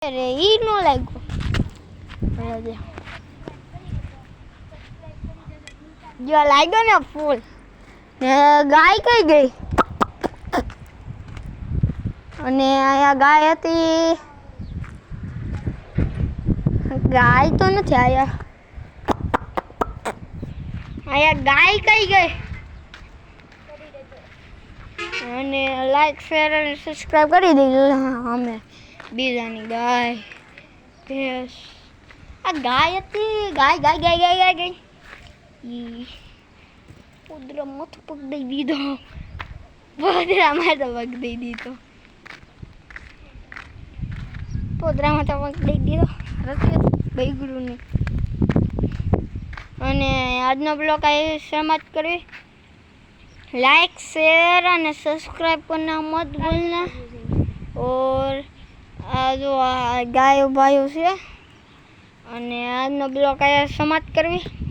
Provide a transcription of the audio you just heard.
અરે ઈ નો લાગ્યો જો લાગ્યો ને ફૂલ ને ગાય કઈ ગઈ અને આયા ગાય હતી ગાય તો નથી આયા ગાય કઈ ગઈ અને લાઈક શેર અને સબસ્ક્રાઇબ કરી દેજો અમે બીજાની ગાય ભેંસ આ ગાય હતી ગાય ગાય ગાય ગાય ગાય ગાય ઈ પોદરા માથું પગ દઈ દીધો પોદરા માથું પગ દઈ દીધો પોદરા માથું પગ દઈ દીધો રસ્તે બૈગુરુની અને આજનો બ્લોગ અહીં સમાપ્ત કરવી लाइक शेयर और सब्सक्राइब करना मत भूलना और जो गाय भाई से आज ब्लॉग समाप्त करवी।